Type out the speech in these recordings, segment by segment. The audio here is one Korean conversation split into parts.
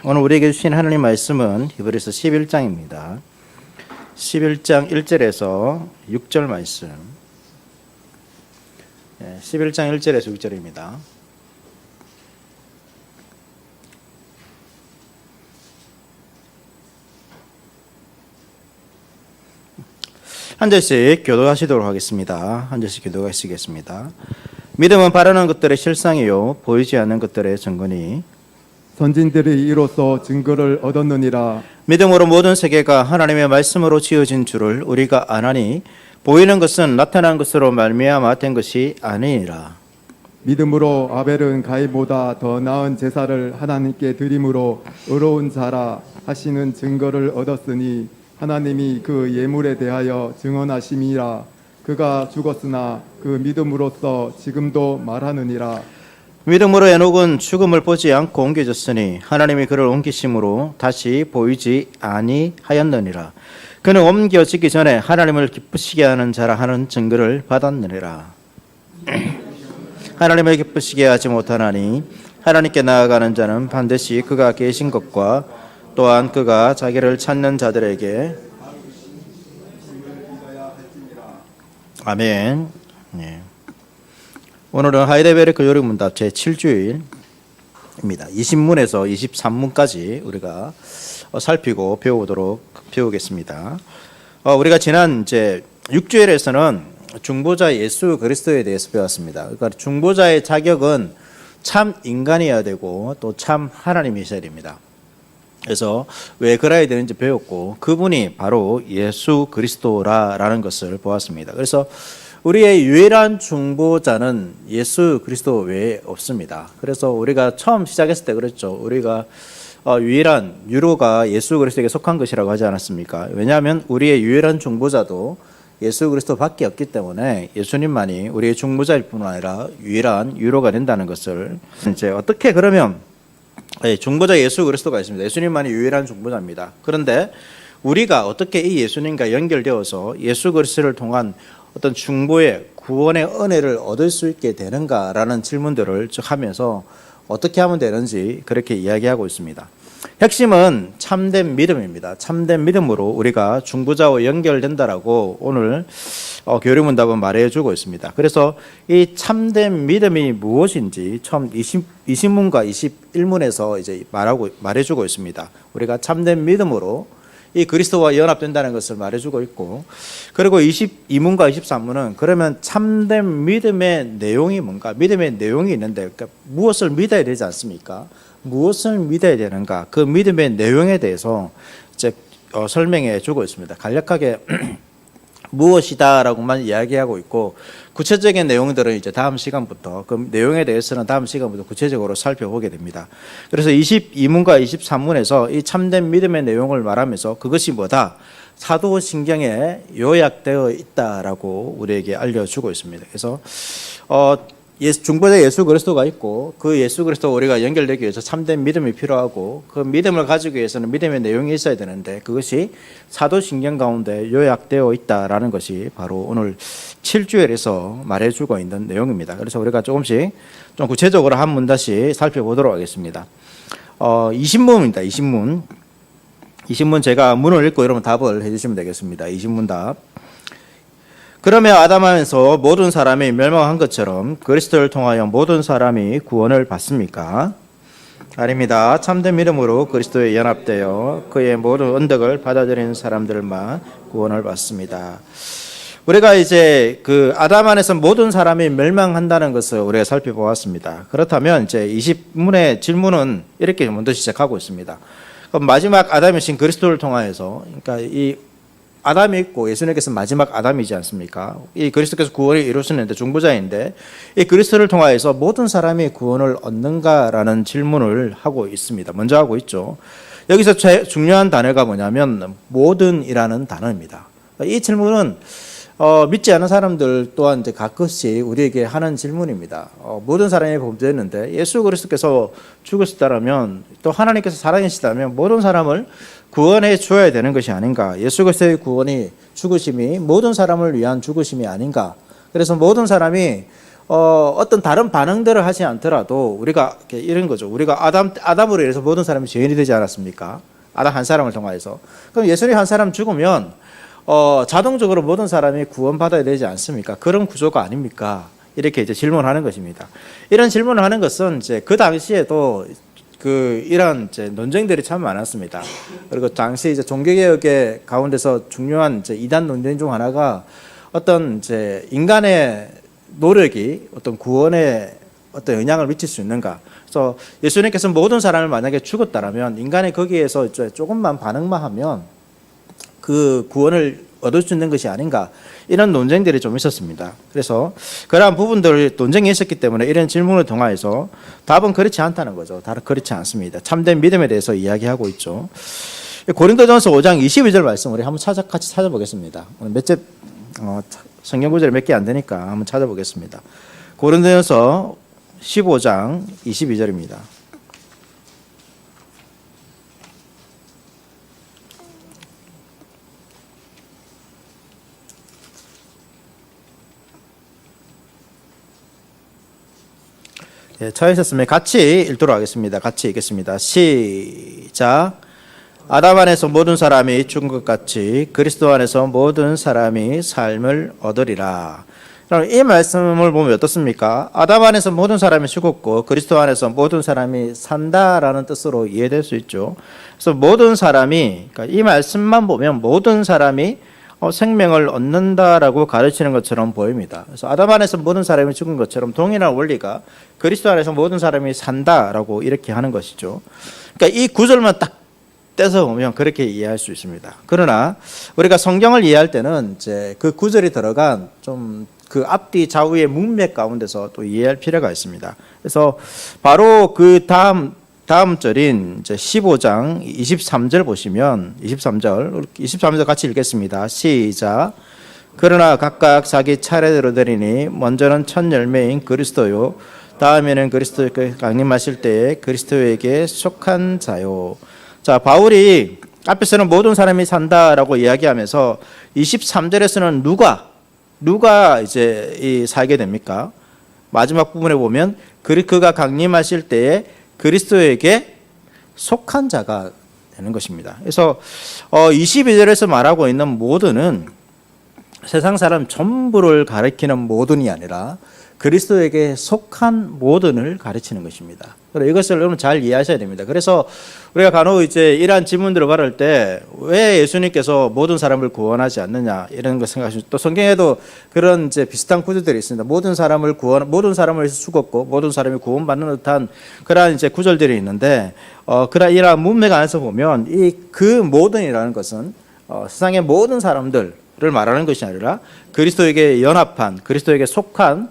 오늘 우리에게 주신 하나님 말씀은 히브리서 11장입니다. 11장 1절에서 6절 말씀. 11장 1절에서 6절입니다. 한 절씩 교도하시도록 하겠습니다. 한 절씩 교도하시겠습니다. 믿음은 바라는 것들의 실상이요 보이지 않는 것들의 증거니 선진들이 이로써 증거를 얻었느니라. 믿음으로 모든 세계가 하나님의 말씀으로 지어진 줄을 우리가 아나니 보이는 것은 나타난 것으로 말미암아 된 것이 아니니라. 믿음으로 아벨은 가인보다 더 나은 제사를 하나님께 드림으로 의로운 자라 하시는 증거를 얻었으니 하나님이 그 예물에 대하여 증언하심이라. 그가 죽었으나 그 믿음으로써 지금도 말하느니라. 믿음으로 에녹은 죽음을 보지 않고 옮겨졌으니 하나님이 그를 옮기심으로 다시 보이지 아니하였느니라. 그는 옮겨지기 전에 하나님을 기쁘시게 하는 자라 하는 증거를 받았느니라. 하나님을 기쁘시게 하지 못하나니 하나님께 나아가는 자는 반드시 그가 계신 것과 또한 그가 자기를 찾는 자들에게 아멘. 네. 오늘은 하이델베르크 요리문답 제7주일입니다. 20문에서 23문까지 우리가 살피고 배우겠습니다. 우리가 지난 이제 6주일에서는 중보자 예수 그리스도에 대해서 배웠습니다. 그러니까 중보자의 자격은 참 인간이어야 되고 또 참 하나님이셔야 됩니다. 그래서 왜 그래야 되는지 배웠고 그분이 바로 예수 그리스도라는 것을 보았습니다. 그래서 우리의 유일한 중보자는 예수 그리스도 외에 없습니다. 그래서 우리가 처음 시작했을 때 그랬죠. 우리가 유일한 유로가 예수 그리스도에게 속한 것이라고 하지 않았습니까? 왜냐하면 우리의 유일한 중보자도 예수 그리스도밖에 없기 때문에 예수님만이 우리의 중보자일 뿐 아니라 유일한 유로가 된다는 것을 이제 어떻게 그러면 중보자 예수 그리스도가 있습니다. 예수님만이 유일한 중보자입니다. 그런데 우리가 어떻게 이 예수님과 연결되어서 예수 그리스도를 통한 어떤 중보의 구원의 은혜를 얻을 수 있게 되는가라는 질문들을 쭉 하면서 어떻게 하면 되는지 그렇게 이야기하고 있습니다. 핵심은 참된 믿음입니다. 참된 믿음으로 우리가 중보자와 연결된다라고 오늘 교리문답은 말해주고 있습니다. 그래서 이 참된 믿음이 무엇인지 처음 20문과 21문에서 이제 말해주고 있습니다. 우리가 참된 믿음으로 이 그리스도와 연합된다는 것을 말해주고 있고, 그리고 22문과 23문은 그러면 참된 믿음의 내용이 뭔가, 믿음의 내용이 있는데 그러니까 무엇을 믿어야 되지 않습니까? 무엇을 믿어야 되는가? 그 믿음의 내용에 대해서 이제 설명해 주고 있습니다. 간략하게 무엇이다라고만 이야기하고 있고 구체적인 내용들은 이제 다음 시간부터 그 내용에 대해서는 다음 시간부터 구체적으로 살펴보게 됩니다. 그래서 22문과 23문에서 이 참된 믿음의 내용을 말하면서 그것이 뭐다? 사도신경에 요약되어 있다라고 우리에게 알려주고 있습니다. 그래서 중보자 예수 그리스도가 있고 그 예수 그리스도와 우리가 연결되기 위해서 참된 믿음이 필요하고 그 믿음을 가지기 위해서는 믿음의 내용이 있어야 되는데 그것이 사도신경 가운데 요약되어 있다라는 것이 바로 오늘 7주일에서 말해주고 있는 내용입니다. 그래서 우리가 조금씩 좀 구체적으로 한 문단씩 살펴보도록 하겠습니다. 20문입니다. 20문 제가 문을 읽고 여러분 답을 해주시면 되겠습니다. 20문 답. 그러면 아담 안에서 모든 사람이 멸망한 것처럼 그리스도를 통하여 모든 사람이 구원을 받습니까? 아닙니다. 참된 믿음으로 그리스도에 연합되어 그의 모든 언덕을 받아들이는 사람들만 구원을 받습니다. 우리가 이제 그 아담 안에서 모든 사람이 멸망한다는 것을 우리가 살펴보았습니다. 그렇다면 이제 20문의 질문은 이렇게 먼저 시작하고 있습니다. 그럼 마지막 아담이신 그리스도를 통하여서, 그러니까 이 아담이 있고 예수님께서 마지막 아담이지 않습니까? 이 그리스도께서 구원을 이루시는데 중보자인데 이 그리스도를 통하여서 모든 사람이 구원을 얻는가라는 질문을 하고 있습니다. 먼저 하고 있죠. 여기서 중요한 단어가 뭐냐면 모든이라는 단어입니다. 이 질문은 믿지 않은 사람들 또한 이제 가끔씩 우리에게 하는 질문입니다. 모든 사람이 범죄했는데 예수 그리스도께서 죽으셨다면 또 하나님께서 살아계시다면 모든 사람을 구원해 줘야 되는 것이 아닌가? 예수 그리스도의 구원이 죽으심이 모든 사람을 위한 죽으심이 아닌가? 그래서 모든 사람이 어떤 다른 반응들을 하지 않더라도 우리가 이런 거죠. 우리가 아담으로 인해서 모든 사람이 죄인이 되지 않았습니까? 아담 한 사람을 통하여서. 그럼 예수님 한 사람 죽으면 자동적으로 모든 사람이 구원받아야 되지 않습니까? 그런 구조가 아닙니까? 이렇게 이제 질문하는 것입니다. 이런 질문을 하는 것은 이제 그 당시에도 이런 이제 논쟁들이 참 많았습니다. 그리고 당시 이제 종교개혁의 가운데서 중요한 이제 이단 논쟁 중 하나가 어떤 이제 인간의 노력이 어떤 구원에 어떤 영향을 미칠 수 있는가. 그래서 예수님께서 모든 사람을 만약에 죽었다라면 인간이 거기에서 이제 조금만 반응만 하면 그 구원을 얻을 수 있는 것이 아닌가. 이런 논쟁들이 좀 있었습니다. 그래서 그러한 부분들 논쟁이 있었기 때문에 이런 질문을 통하여서 답은 그렇지 않다는 거죠. 답은 그렇지 않습니다. 참된 믿음에 대해서 이야기하고 있죠. 고린도전서 5장 22절 말씀 우리 한번 같이 찾아보겠습니다. 성경 구절이 몇 개 안 되니까 한번 찾아보겠습니다. 고린도전서 15장 22절입니다. 예, 찾으셨으면 같이 읽도록 하겠습니다. 같이 읽겠습니다. 시작. 아담 안에서 모든 사람이 죽은 것 같이 그리스도 안에서 모든 사람이 삶을 얻으리라. 그럼 이 말씀을 보면 어떻습니까? 아담 안에서 모든 사람이 죽었고 그리스도 안에서 모든 사람이 산다라는 뜻으로 이해될 수 있죠. 그래서 모든 사람이, 그러니까 이 말씀만 보면 모든 사람이 생명을 얻는다라고 가르치는 것처럼 보입니다. 그래서 아담 안에서 모든 사람이 죽은 것처럼 동일한 원리가 그리스도 안에서 모든 사람이 산다라고 이렇게 하는 것이죠. 그러니까 이 구절만 딱 떼서 보면 그렇게 이해할 수 있습니다. 그러나 우리가 성경을 이해할 때는 이제 그 구절이 들어간 좀 그 앞뒤 좌우의 문맥 가운데서 또 이해할 필요가 있습니다. 그래서 바로 그 다음 절인 이제 15장 23절 보시면 23절 같이 읽겠습니다. 시작. 그러나 각각 자기 차례대로 되리니 먼저는 첫 열매인 그리스도요 다음에는 그리스도께 강림하실 때에 그리스도에게 속한 자요. 자, 바울이 앞에서는 모든 사람이 산다라고 이야기하면서 23절에서는 누가 이제 살게 됩니까? 마지막 부분에 보면 그가 강림하실 때에 그리스도에게 속한 자가 되는 것입니다. 그래서 22절에서 말하고 있는 모든은 세상 사람 전부를 가리키는 모든이 아니라 그리스도에게 속한 모든을 가르치는 것입니다. 그래서 이것을 여러분 잘 이해하셔야 됩니다. 그래서 우리가 간혹 이제 이러한 질문들을 받을 때 왜 예수님께서 모든 사람을 구원하지 않느냐 이런 거 생각하시죠. 또 성경에도 그런 이제 비슷한 구절들이 있습니다. 모든 사람을 죽었고 모든 사람이 구원받는 듯한 그러한 이제 구절들이 있는데 이러한 문맥 안에서 보면 그 모든이라는 것은 세상의 모든 사람들을 말하는 것이 아니라 그리스도에게 연합한 그리스도에게 속한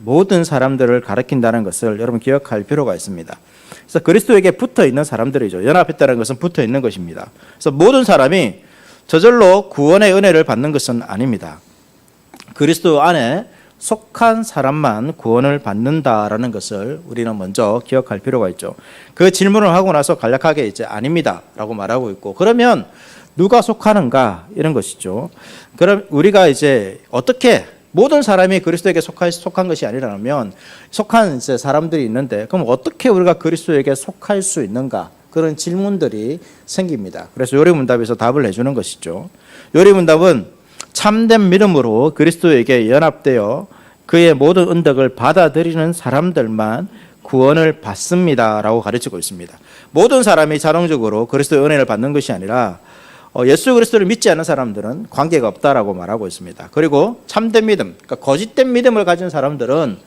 모든 사람들을 가리킨다는 것을 여러분 기억할 필요가 있습니다. 그래서 그리스도에게 붙어 있는 사람들이죠. 연합했다는 것은 붙어 있는 것입니다. 그래서 모든 사람이 저절로 구원의 은혜를 받는 것은 아닙니다. 그리스도 안에 속한 사람만 구원을 받는다라는 것을 우리는 먼저 기억할 필요가 있죠. 그 질문을 하고 나서 간략하게 이제 아닙니다라고 말하고 있고, 그러면 누가 속하는가 이런 것이죠. 그럼 우리가 이제 어떻게 모든 사람이 그리스도에게 속한 것이 아니라면 속한 이제 사람들이 있는데 그럼 어떻게 우리가 그리스도에게 속할 수 있는가 그런 질문들이 생깁니다. 그래서 요리문답에서 답을 해주는 것이죠. 요리문답은 참된 믿음으로 그리스도에게 연합되어 그의 모든 은덕을 받아들이는 사람들만 구원을 받습니다라고 가르치고 있습니다. 모든 사람이 자동적으로 그리스도의 은혜를 받는 것이 아니라 예수 그리스도를 믿지 않는 사람들은 관계가 없다라고 말하고 있습니다. 그리고 참된 믿음, 그러니까 거짓된 믿음을 가진 사람들은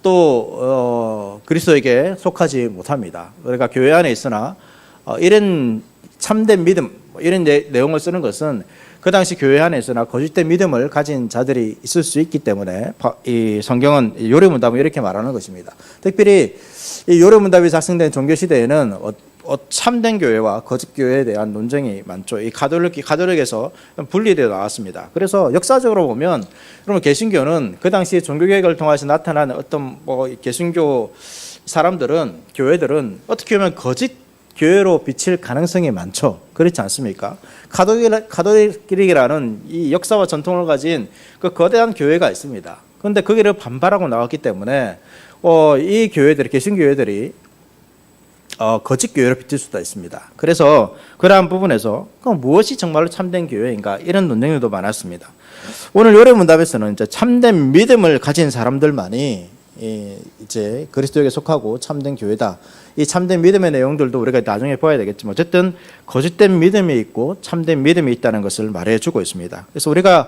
또 그리스도에게 속하지 못합니다. 그러니까 교회 안에 있으나 이런 참된 믿음 이런 내용을 쓰는 것은 그 당시 교회 안에 있으나 거짓된 믿음을 가진 자들이 있을 수 있기 때문에 이 성경은 요리문답은 이렇게 말하는 것입니다. 특별히 이 요리문답이 작성된 종교 시대에는 참된 교회와 거짓 교회에 대한 논쟁이 많죠. 이 가톨릭에서 분리되어 나왔습니다. 그래서 역사적으로 보면 여러분 개신교는 그 당시 종교개혁을 통해서 나타난 어떤 개신교 사람들은 교회들은 어떻게 보면 거짓 교회로 비칠 가능성이 많죠. 그렇지 않습니까? 가톨릭이라는 이 역사와 전통을 가진 그 거대한 교회가 있습니다. 그런데 거기를 반발하고 나왔기 때문에 이 교회들이, 개신교회들이 거짓 교회로 비칠 수도 있습니다. 그래서 그러한 부분에서 그럼 무엇이 정말로 참된 교회인가, 이런 논쟁들도 많았습니다. 오늘 요래문답에서는 이제 참된 믿음을 가진 사람들만이 이제 그리스도에게 속하고 참된 교회다. 이 참된 믿음의 내용들도 우리가 나중에 봐야 되겠지만 어쨌든 거짓된 믿음이 있고 참된 믿음이 있다는 것을 말해주고 있습니다. 그래서 우리가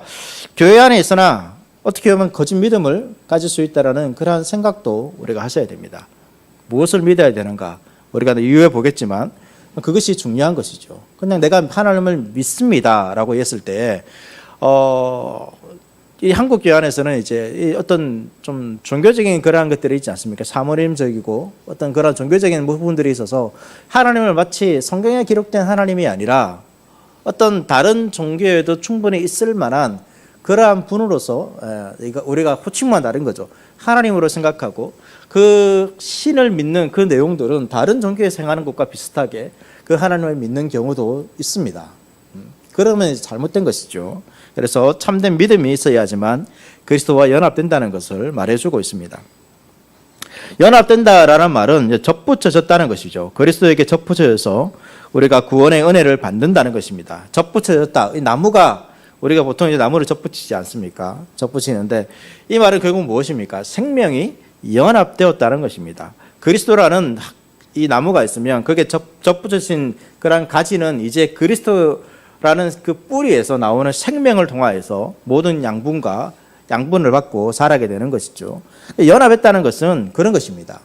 교회 안에 있으나 어떻게 보면 거짓 믿음을 가질 수 있다는 그러한 생각도 우리가 하셔야 됩니다. 무엇을 믿어야 되는가? 우리가 이후에 보겠지만 그것이 중요한 것이죠. 그냥 내가 하나님을 믿습니다라고 했을 때 이 한국 교회 안에서는 이제 이 어떤 좀 종교적인 그러한 것들이 있지 않습니까? 사모님적이고 어떤 그런 종교적인 부분들이 있어서 하나님을 마치 성경에 기록된 하나님이 아니라 어떤 다른 종교에도 충분히 있을 만한 그러한 분으로서 우리가 호칭만 다른 거죠. 하나님으로 생각하고 그 신을 믿는 그 내용들은 다른 종교에서 행하는 것과 비슷하게 그 하나님을 믿는 경우도 있습니다. 그러면 잘못된 것이죠. 그래서 참된 믿음이 있어야 하지만 그리스도와 연합된다는 것을 말해주고 있습니다. 연합된다라는 말은 접붙여졌다는 것이죠. 그리스도에게 접붙여져서 우리가 구원의 은혜를 받는다는 것입니다. 접붙여졌다. 이 나무가 우리가 보통 이제 나무를 접붙이지 않습니까? 접붙이는데 이 말은 결국 무엇입니까? 생명이 연합되었다는 것입니다. 그리스도라는 이 나무가 있으면 거기에 접붙여진 그런 가지는 이제 그리스도라는 그 뿌리에서 나오는 생명을 통하여서 모든 양분을 받고 자라게 되는 것이죠. 연합했다는 것은 그런 것입니다.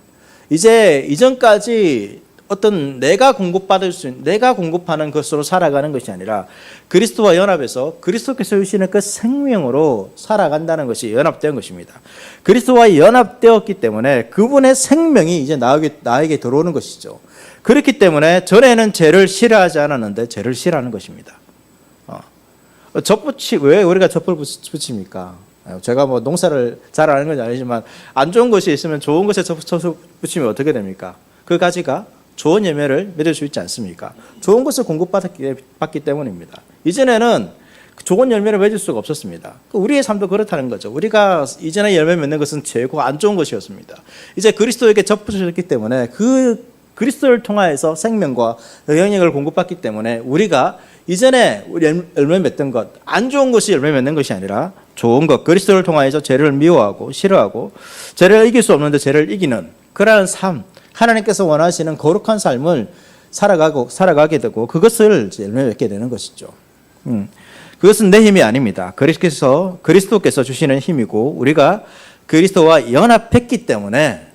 이제 이전까지 어떤 내가 공급하는 것으로 살아가는 것이 아니라 그리스도와 연합해서 그리스도께서 주시는 그 생명으로 살아간다는 것이 연합된 것입니다. 그리스도와 연합되었기 때문에 그분의 생명이 이제 나에게 들어오는 것이죠. 그렇기 때문에 전에는 죄를 싫어하지 않았는데 죄를 싫어하는 것입니다. 왜 우리가 젖을 붙입니까? 제가 뭐 농사를 잘 아는 건 아니지만 안 좋은 것이 있으면 좋은 것에 젖을 붙이면 어떻게 됩니까? 그 가지가 좋은 열매를 맺을 수 있지 않습니까? 좋은 것을 공급받기 때문입니다. 이전에는 좋은 열매를 맺을 수가 없었습니다. 우리의 삶도 그렇다는 거죠. 우리가 이전에 열매 맺는 것은 죄고 안 좋은 것이었습니다. 이제 그리스도에게 접붙여졌기 때문에 그 그리스도를 통하여서 생명과 영향력을 공급받기 때문에 우리가 이전에 열매 맺던 것, 안 좋은 것이 열매 맺는 것이 아니라 좋은 것, 그리스도를 통하여서 죄를 미워하고 싫어하고 죄를 이길 수 없는데 죄를 이기는 그러한 삶, 하나님께서 원하시는 거룩한 삶을 살아가게 되고 그것을 열매 맺게 되는 것이죠. 그것은 내 힘이 아닙니다. 그리스도께서 주시는 힘이고 우리가 그리스도와 연합했기 때문에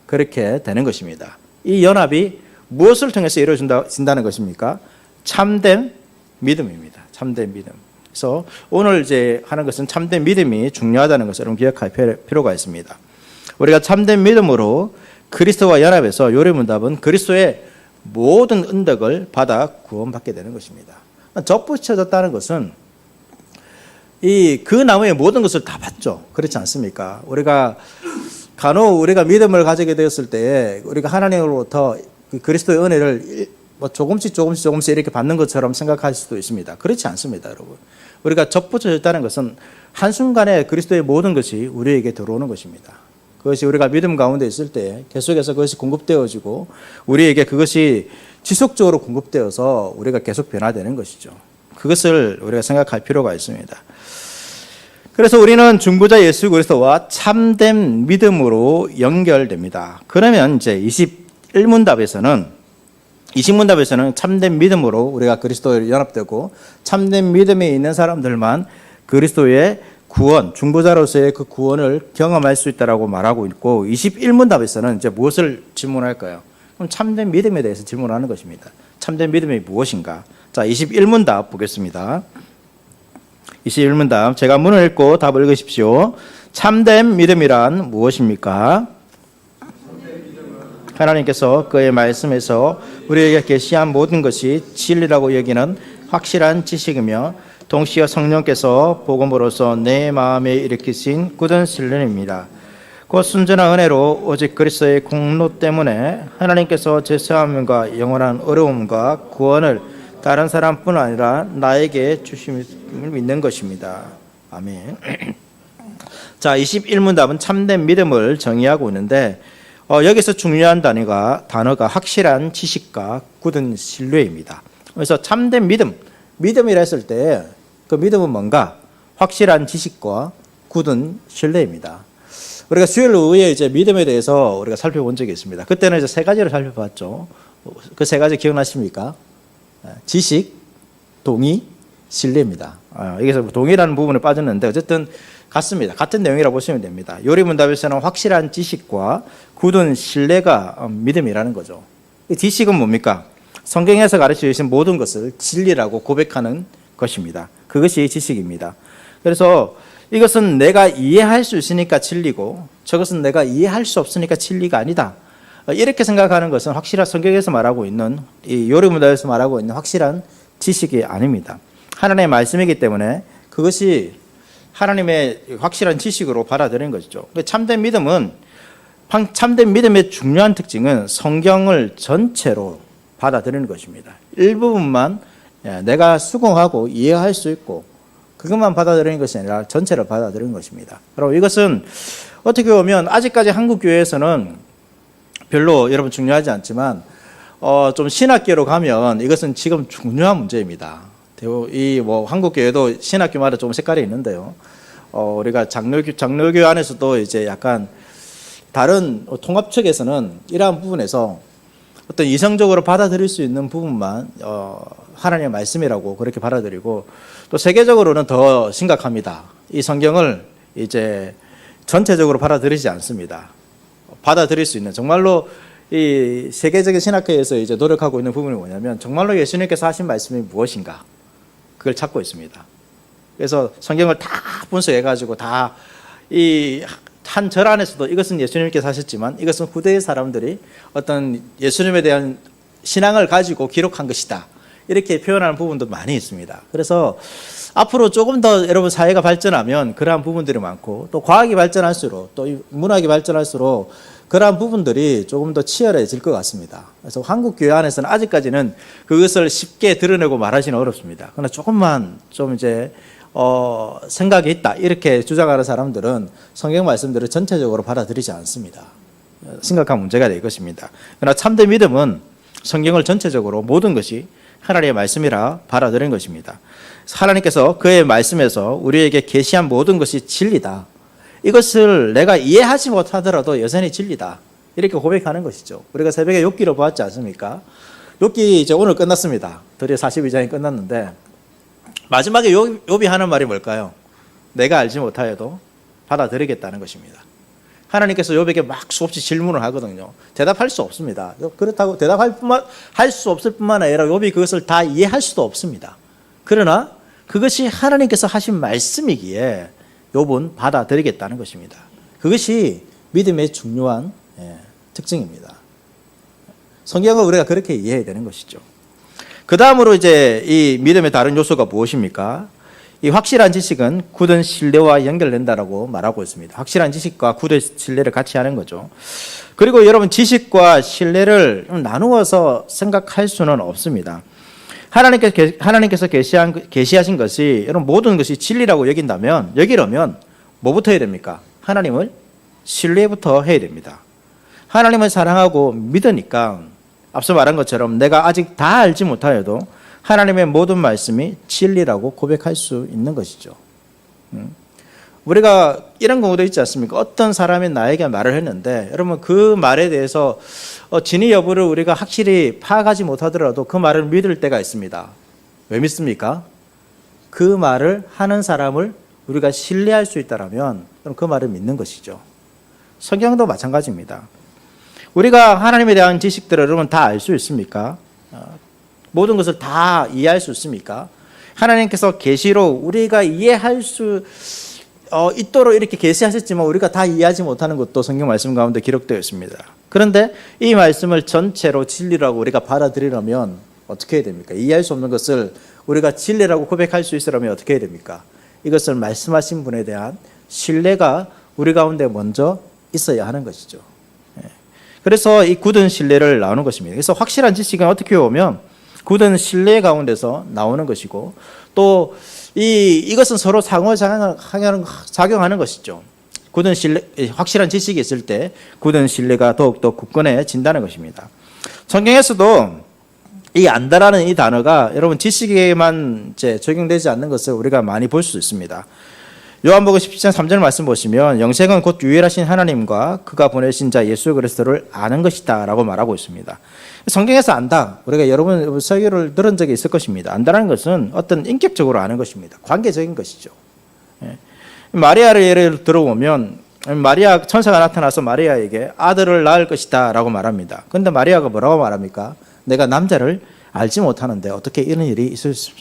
그렇게 되는 것입니다. 이 연합이 무엇을 통해서 이루어진다는 것입니까? 참된 믿음입니다. 참된 믿음. 그래서 오늘 이제 하는 것은 참된 믿음이 중요하다는 것을 여러분 기억할 필요가 있습니다. 우리가 참된 믿음으로 그리스도와 연합해서 요리문답은 그리스도의 모든 은덕을 받아 구원받게 되는 것입니다. 접붙여졌다는 것은 그 나무의 모든 것을 다 받죠. 그렇지 않습니까? 우리가 간혹 우리가 믿음을 가지게 되었을 때 우리가 하나님으로부터 그리스도의 은혜를 조금씩 이렇게 받는 것처럼 생각할 수도 있습니다. 그렇지 않습니다, 여러분. 우리가 접붙여졌다는 것은 한순간에 그리스도의 모든 것이 우리에게 들어오는 것입니다. 그것이 우리가 믿음 가운데 있을 때 계속해서 그것이 공급되어지고 우리에게 그것이 지속적으로 공급되어서 우리가 계속 변화되는 것이죠. 그것을 우리가 생각할 필요가 있습니다. 그래서 우리는 중보자 예수 그리스도와 참된 믿음으로 연결됩니다. 그러면 이제 20문답에서는 참된 믿음으로 우리가 그리스도에 연합되고 참된 믿음에 있는 사람들만 그리스도의 구원, 중보자로서의 그 구원을 경험할 수 있다라고 말하고 있고 21문답에서는 이제 무엇을 질문할까요? 그럼 참된 믿음에 대해서 질문하는 것입니다. 참된 믿음이 무엇인가? 자, 21문답 보겠습니다. 21문답 제가 문을 읽고 답을 읽으십시오. 참된 믿음이란 무엇입니까? 하나님께서 그의 말씀에서 우리에게 계시한 모든 것이 진리라고 여기는 확실한 지식이며 동시에 성령께서 복음으로서 내 마음에 일으키신 굳은 신뢰입니다. 곧 순전한 은혜로 오직 그리스도의 공로 때문에 하나님께서 제사함과 영원한 어려움과 구원을 다른 사람뿐 아니라 나에게 주심을 믿는 것입니다. 아멘. 자, 21문답은 참된 믿음을 정의하고 있는데 여기서 중요한 단어가 확실한 지식과 굳은 신뢰입니다. 그래서 참된 믿음이라 했을 때 그 믿음은 뭔가? 확실한 지식과 굳은 신뢰입니다. 우리가 수요일 오후에 이제 믿음에 대해서 우리가 살펴본 적이 있습니다. 그때는 이제 세 가지를 살펴봤죠. 그 세 가지 기억나십니까? 지식, 동의, 신뢰입니다. 여기서 동의라는 부분에 빠졌는데 어쨌든 같습니다. 같은 내용이라고 보시면 됩니다. 요리문답에서는 확실한 지식과 굳은 신뢰가 믿음이라는 거죠. 이 지식은 뭡니까? 성경에서 가르쳐 주신 모든 것을 진리라고 고백하는 것입니다. 그것이 지식입니다. 그래서 이것은 내가 이해할 수 있으니까 진리고 저것은 내가 이해할 수 없으니까 진리가 아니다. 이렇게 생각하는 것은 확실한 성경에서 말하고 있는 이 요리문답에서 말하고 있는 확실한 지식이 아닙니다. 하나님의 말씀이기 때문에 그것이 하나님의 확실한 지식으로 받아들이는 것이죠. 참된 믿음의 중요한 특징은 성경을 전체로 받아들이는 것입니다. 일부분만 내가 수긍하고 이해할 수 있고 그것만 받아들이는 것이 아니라 전체를 받아들이는 것입니다. 그리고 이것은 어떻게 보면 아직까지 한국 교회에서는 별로 여러분 중요하지 않지만 좀 신학계로 가면 이것은 지금 중요한 문제입니다. 이 한국 교회도 신학교마다 좀 색깔이 있는데요. 우리가 장로교 안에서도 이제 약간 다른 통합 측에서는 이러한 부분에서 어떤 이성적으로 받아들일 수 있는 부분만 하나님의 말씀이라고 그렇게 받아들이고 또 세계적으로는 더 심각합니다. 이 성경을 이제 전체적으로 받아들이지 않습니다. 받아들일 수 있는 정말로 이 세계적인 신학회에서 이제 노력하고 있는 부분이 뭐냐면 정말로 예수님께서 하신 말씀이 무엇인가 그걸 찾고 있습니다. 그래서 성경을 다 분석해가지고 다 이 한 절 안에서도 이것은 예수님께서 하셨지만 이것은 후대의 사람들이 어떤 예수님에 대한 신앙을 가지고 기록한 것이다. 이렇게 표현하는 부분도 많이 있습니다. 그래서 앞으로 조금 더 여러분 사회가 발전하면 그러한 부분들이 많고 또 과학이 발전할수록 또 문학이 발전할수록 그러한 부분들이 조금 더 치열해질 것 같습니다. 그래서 한국 교회 안에서는 아직까지는 그것을 쉽게 드러내고 말하기는 어렵습니다. 그러나 조금만 좀 이제 생각이 있다 이렇게 주장하는 사람들은 성경 말씀들을 전체적으로 받아들이지 않습니다. 심각한 문제가 될 것입니다. 그러나 참된 믿음은 성경을 전체적으로 모든 것이 하나님의 말씀이라 받아들인 것입니다. 하나님께서 그의 말씀에서 우리에게 계시한 모든 것이 진리다. 이것을 내가 이해하지 못하더라도 여전히 진리다. 이렇게 고백하는 것이죠. 우리가 새벽에 욥기를 보았지 않습니까? 욥기 이제 오늘 끝났습니다. 드디어 42장이 끝났는데 마지막에 욥이 하는 말이 뭘까요? 내가 알지 못하여도 받아들이겠다는 것입니다. 하나님께서 욥에게 막 수없이 질문을 하거든요. 대답할 수 없습니다. 그렇다고 할 수 없을 뿐만 아니라 욥이 그것을 다 이해할 수도 없습니다. 그러나 그것이 하나님께서 하신 말씀이기에 욥은 받아들이겠다는 것입니다. 그것이 믿음의 중요한 특징입니다. 성경을 우리가 그렇게 이해해야 되는 것이죠. 그 다음으로 이제 이 믿음의 다른 요소가 무엇입니까? 이 확실한 지식은 굳은 신뢰와 연결된다라고 말하고 있습니다. 확실한 지식과 굳은 신뢰를 같이 하는 거죠. 그리고 여러분 지식과 신뢰를 나누어서 생각할 수는 없습니다. 하나님께서 계시하신 것이 여러분 모든 것이 진리라고 여기려면 뭐부터 해야 됩니까? 하나님을 신뢰부터 해야 됩니다. 하나님을 사랑하고 믿으니까 앞서 말한 것처럼 내가 아직 다 알지 못하여도 하나님의 모든 말씀이 진리라고 고백할 수 있는 것이죠. 우리가 이런 경우도 있지 않습니까? 어떤 사람이 나에게 말을 했는데 여러분 그 말에 대해서 진위 여부를 우리가 확실히 파악하지 못하더라도 그 말을 믿을 때가 있습니다. 왜 믿습니까? 그 말을 하는 사람을 우리가 신뢰할 수 있다면 그 말을 믿는 것이죠. 성경도 마찬가지입니다. 우리가 하나님에 대한 지식들을 여러분 다 알 수 있습니까? 모든 것을 다 이해할 수 있습니까? 하나님께서 계시로 우리가 이해할 수 있도록 이렇게 계시하셨지만 우리가 다 이해하지 못하는 것도 성경 말씀 가운데 기록되어 있습니다. 그런데 이 말씀을 전체로 진리라고 우리가 받아들이려면 어떻게 해야 됩니까? 이해할 수 없는 것을 우리가 진리라고 고백할 수 있으려면 어떻게 해야 됩니까? 이것을 말씀하신 분에 대한 신뢰가 우리 가운데 먼저 있어야 하는 것이죠. 그래서 이 굳은 신뢰를 나오는 것입니다. 그래서 확실한 지식은 어떻게 보면 굳은 신뢰 가운데서 나오는 것이고 또 이것은 서로 상호작용하는 것이죠. 굳은 신뢰, 확실한 지식이 있을 때 굳은 신뢰가 더욱더 굳건해진다는 것입니다. 성경에서도 이 안다라는 이 단어가 여러분 지식에만 이제 적용되지 않는 것을 우리가 많이 볼 수 있습니다. 요한복음 17장 3절 말씀 보시면 영생은 곧 유일하신 하나님과 그가 보내신 자 예수 그리스도를 아는 것이다 라고 말하고 있습니다. 성경에서 안다. 우리가 여러분 설교를 들은 적이 있을 것입니다. 안다라는 것은 어떤 인격적으로 아는 것입니다. 관계적인 것이죠. 예. 마리아를 예를 들어보면 마리아 천사가 나타나서 마리아에게 아들을 낳을 것이다 라고 말합니다. 그런데 마리아가 뭐라고 말합니까? 내가 남자를 알지 못하는데 어떻게 이런 일이 있을 수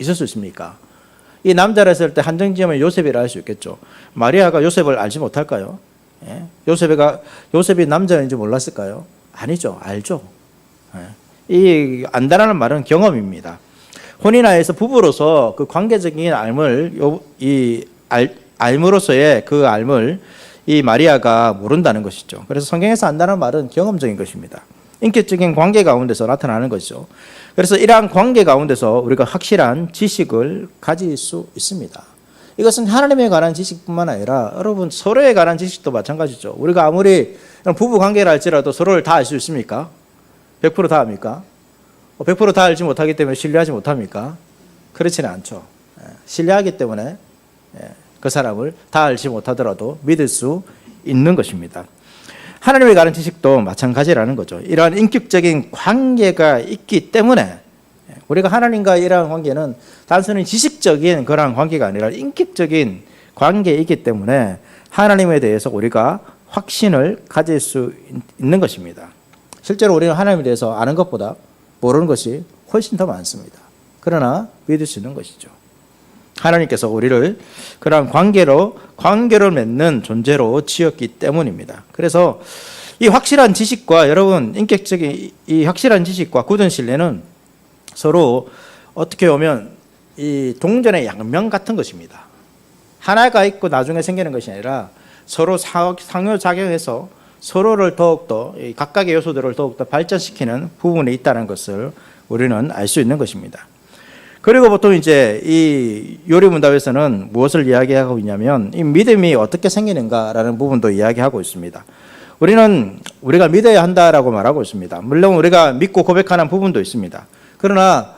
있습니까? 이 남자를 했을 때 한정지으면 요셉이라 할 수 있겠죠. 마리아가 요셉을 알지 못할까요? 예? 요셉이 남자인지 몰랐을까요? 아니죠. 알죠. 예. 이 안다라는 말은 경험입니다. 혼인하에서 부부로서 그 관계적인 알므로서의 그 알을 이 마리아가 모른다는 것이죠. 그래서 성경에서 안다는 말은 경험적인 것입니다. 인격적인 관계 가운데서 나타나는 것이죠. 그래서 이러한 관계 가운데서 우리가 확실한 지식을 가질 수 있습니다. 이것은 하나님에 관한 지식뿐만 아니라 여러분 서로에 관한 지식도 마찬가지죠. 우리가 아무리 부부 관계를 할지라도 서로를 다 알 수 있습니까? 100% 다 압니까? 100% 다 알지 못하기 때문에 신뢰하지 못합니까? 그렇지는 않죠. 신뢰하기 때문에 그 사람을 다 알지 못하더라도 믿을 수 있는 것입니다. 하나님에 관한 지식도 마찬가지라는 거죠. 이러한 인격적인 관계가 있기 때문에 우리가 하나님과 이러한 관계는 단순히 지식적인 그러한 관계가 아니라 인격적인 관계이기 때문에 하나님에 대해서 우리가 확신을 가질 수 있는 것입니다. 실제로 우리는 하나님에 대해서 아는 것보다 모르는 것이 훨씬 더 많습니다. 그러나 믿을 수 있는 것이죠. 하나님께서 우리를 그러한 관계를 맺는 존재로 지었기 때문입니다. 그래서 이 확실한 지식과 여러분 인격적인 이 확실한 지식과 굳은 신뢰는 서로 어떻게 보면 이 동전의 양면 같은 것입니다. 하나가 있고 나중에 생기는 것이 아니라 서로 상호작용해서 서로를 더욱더 각각의 요소들을 더욱더 발전시키는 부분이 있다는 것을 우리는 알 수 있는 것입니다. 그리고 보통 이제 이 요리문답에서는 무엇을 이야기하고 있냐면 이 믿음이 어떻게 생기는가라는 부분도 이야기하고 있습니다. 우리가 믿어야 한다라고 말하고 있습니다. 물론 우리가 믿고 고백하는 부분도 있습니다. 그러나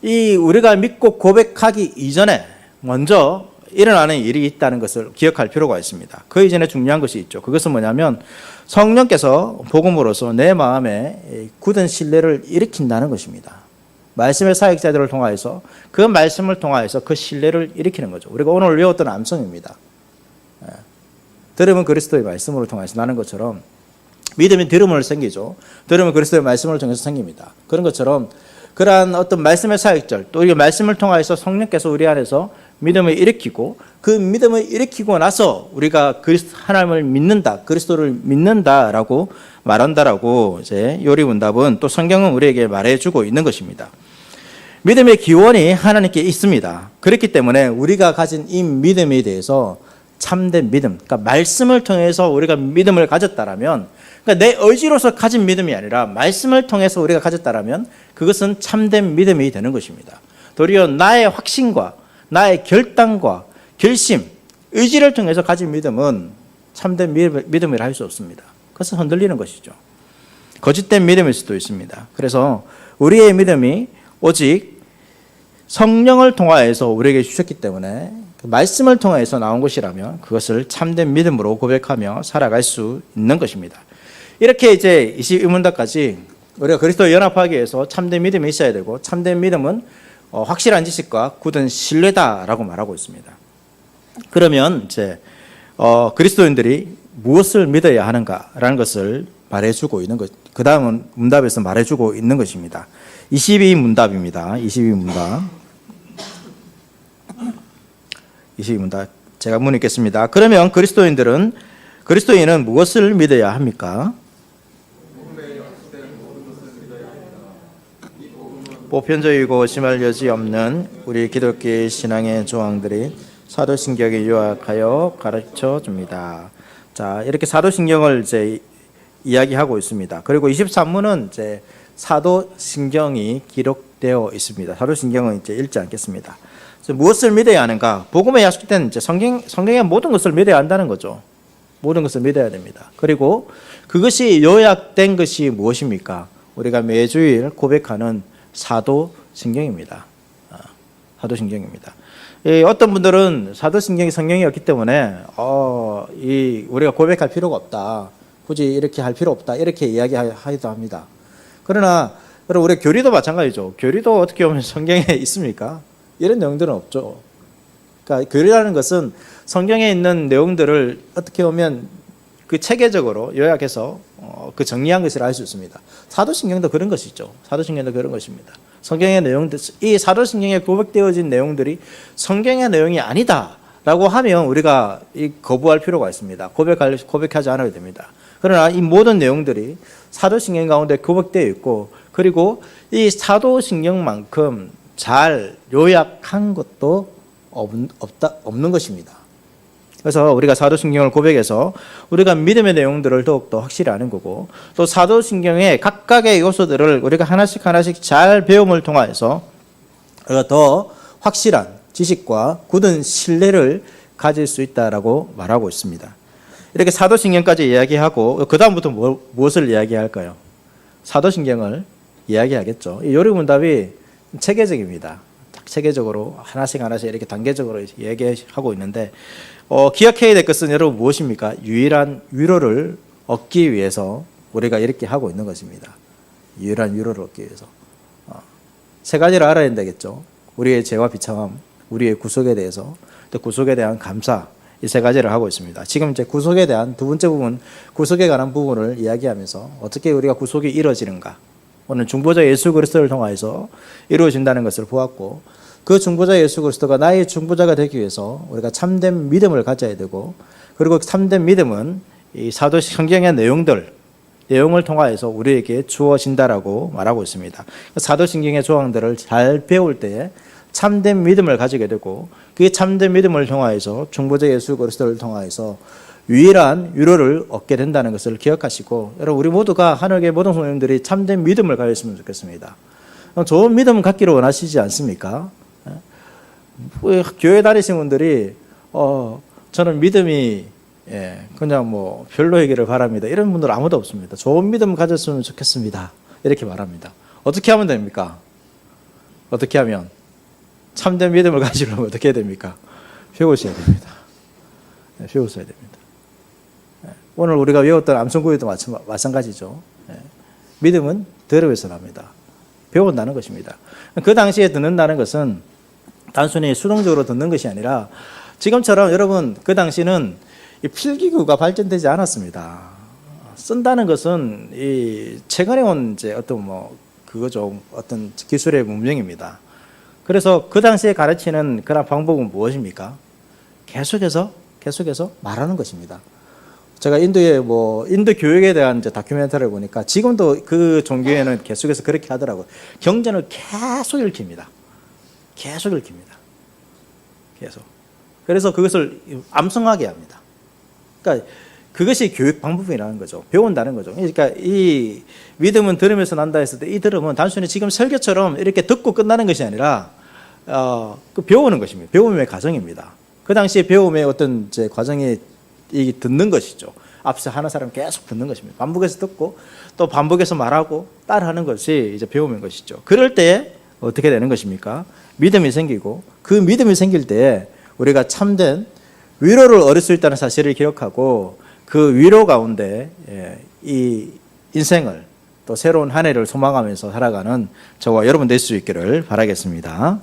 이 우리가 믿고 고백하기 이전에 먼저 일어나는 일이 있다는 것을 기억할 필요가 있습니다. 그 이전에 중요한 것이 있죠. 그것은 뭐냐면 성령께서 복음으로서 내 마음에 굳은 신뢰를 일으킨다는 것입니다. 말씀의 사역자들을 통하여서 그 말씀을 통하여서 그 신뢰를 일으키는 거죠. 우리가 오늘 외웠던 암송입니다. 들으면 그리스도의 말씀으로 통해서 나는 것처럼 믿음이 들음으로 생기죠. 들으면 그리스도의 말씀을 통해서 생깁니다. 그런 것처럼 그러한 어떤 말씀의 사역절 또 이 말씀을 통하여서 성령께서 우리 안에서 믿음을 일으키고 그 믿음을 일으키고 나서 우리가 하나님을 믿는다, 그리스도를 믿는다라고 말한다라고 이제 요리문답은 또 성경은 우리에게 말해주고 있는 것입니다. 믿음의 기원이 하나님께 있습니다. 그렇기 때문에 우리가 가진 이 믿음에 대해서 참된 믿음, 그러니까 말씀을 통해서 우리가 믿음을 가졌다라면, 그러니까 내 의지로서 가진 믿음이 아니라 말씀을 통해서 우리가 가졌다라면 그것은 참된 믿음이 되는 것입니다. 도리어 나의 확신과 나의 결단과 결심, 의지를 통해서 가진 믿음은 참된 믿음이라 할 수 없습니다. 그것은 흔들리는 것이죠. 거짓된 믿음일 수도 있습니다. 그래서 우리의 믿음이 오직 성령을 통하여서 우리에게 주셨기 때문에 그 말씀을 통해서 나온 것이라면 그것을 참된 믿음으로 고백하며 살아갈 수 있는 것입니다. 이렇게 이제 22문답까지 우리가 그리스도와 연합하기 위해서 참된 믿음이 있어야 되고 참된 믿음은 확실한 지식과 굳은 신뢰다라고 말하고 있습니다. 그러면 이제 그리스도인들이 무엇을 믿어야 하는가라는 것을 말해주고 있는 것. 그 다음은 문답에서 말해주고 있는 것입니다. 22문답입니다. 22문답. 제가 문의겠습니다. 그러면 그리스도인은 무엇을 믿어야 합니까? 보편적이고 심할 여지 없는 우리 기독교의 신앙의 조항들이 사도신경에 요약하여 가르쳐 줍니다. 자, 이렇게 사도신경을 이제 이야기하고 있습니다. 그리고 23문은 이제 사도신경이 기록되어 있습니다. 사도신경은 이제 읽지 않겠습니다. 그래서 무엇을 믿어야 하는가? 복음에 약속된 이제 성경의 모든 것을 믿어야 한다는 거죠. 모든 것을 믿어야 됩니다. 그리고 그것이 요약된 것이 무엇입니까? 우리가 매주일 고백하는 사도신경입니다. 사도신경입니다. 어떤 분들은 사도신경이 성경이 없기 때문에 우리가 고백할 필요가 없다. 굳이 이렇게 할 필요 없다. 이렇게 이야기하기도 합니다. 그러나 우리 교리도 마찬가지죠. 교리도 어떻게 보면 성경에 있습니까? 이런 내용들은 없죠. 그러니까 교리라는 것은 성경에 있는 내용들을 어떻게 보면 그 체계적으로 요약해서 그 정리한 것을 알 수 있습니다. 사도신경도 그런 것이죠. 사도신경도 그런 것입니다. 성경의 내용들, 이 사도신경에 고백되어진 내용들이 성경의 내용이 아니다라고 하면 우리가 거부할 필요가 있습니다. 고백하지 않아도 됩니다. 그러나 이 모든 내용들이 사도신경 가운데 고백되어 있고, 그리고 이 사도신경만큼 잘 요약한 것도 없는 것입니다. 그래서 우리가 사도신경을 고백해서 우리가 믿음의 내용들을 더욱더 확실히 아는 거고, 또 사도신경의 각각의 요소들을 우리가 하나씩 잘 배움을 통하여서 우리가 더 확실한 지식과 굳은 신뢰를 가질 수 있다라고 말하고 있습니다. 이렇게 사도신경까지 이야기하고 그 다음부터 무엇을 이야기할까요? 사도신경을 이야기하겠죠. 이 요리문답이 체계적입니다. 체계적으로 하나씩 이렇게 단계적으로 얘기하고 있는데, 기억해야 될 것은 여러분 무엇입니까? 유일한 위로를 얻기 위해서 우리가 이렇게 하고 있는 것입니다. 유일한 위로를 얻기 위해서. 세 가지를 알아야 되겠죠. 우리의 죄와 비참함, 우리의 구속에 대해서, 또 구속에 대한 감사, 이 세 가지를 하고 있습니다. 지금 이제 구속에 대한 두 번째 부분, 구속에 관한 부분을 이야기하면서 어떻게 우리가 구속이 이루어지는가, 오늘 중보자 예수 그리스도를 통하여서 이루어진다는 것을 보았고, 그 중보자 예수 그리스도가 나의 중보자가 되기 위해서 우리가 참된 믿음을 가져야 되고, 그리고 참된 믿음은 이 사도 성경의 내용을 통하여서 우리에게 주어진다라고 말하고 있습니다. 사도신경의 조항들을 잘 배울 때에 참된 믿음을 가지게 되고, 그 참된 믿음을 통하여서 중보자 예수 그리스도를 통하여서 유일한 위로를 얻게 된다는 것을 기억하시고, 여러분 우리 모두가 하늘의 모든 성도님들이 참된 믿음을 가졌으면 좋겠습니다. 좋은 믿음 갖기를 원하시지 않습니까? 교회 다니시는 분들이 저는 믿음이 그냥 뭐 별로이기를 바랍니다. 이런 분들 아무도 없습니다. 좋은 믿음 가졌으면 좋겠습니다. 이렇게 말합니다. 어떻게 하면 됩니까? 어떻게 하면? 참된 믿음을 가지려면 어떻게 해야 됩니까? 배우셔야 됩니다. 배우셔야 됩니다. 오늘 우리가 외웠던 암송구에도 마찬가지죠. 믿음은 들음에서 납니다. 배운다는 것입니다. 그 당시에 듣는다는 것은 단순히 수동적으로 듣는 것이 아니라, 지금처럼 여러분 그 당시는 이 필기구가 발전되지 않았습니다. 쓴다는 것은 이 최근에 온 이제 어떤 기술의 문명입니다. 그래서 그 당시에 가르치는 그런 방법은 무엇입니까? 계속해서 말하는 것입니다. 제가 인도 교육에 대한 이제 다큐멘터리를 보니까 지금도 그 종교에는 계속해서 그렇게 하더라고요. 경전을 계속 읽힙니다. 계속. 그래서 그것을 암송하게 합니다. 그러니까 그것이 교육 방법이라는 거죠. 배운다는 거죠. 그러니까 이 믿음은 들음에서 난다 했을 때, 이 들음은 단순히 지금 설교처럼 이렇게 듣고 끝나는 것이 아니라 그 배우는 것입니다. 배움의 과정입니다. 그 당시에 배움의 어떤 이제 과정이 이 듣는 것이죠. 앞서 하는 사람 계속 듣는 것입니다. 반복해서 듣고 또 반복해서 말하고 따라하는 것이 이제 배움인 것이죠. 그럴 때 어떻게 되는 것입니까? 믿음이 생기고, 그 믿음이 생길 때 우리가 참된 위로를 얻을 수 있다는 사실을 기억하고, 그 위로 가운데 이 인생을 또 새로운 한 해를 소망하면서 살아가는 저와 여러분 될 수 있기를 바라겠습니다.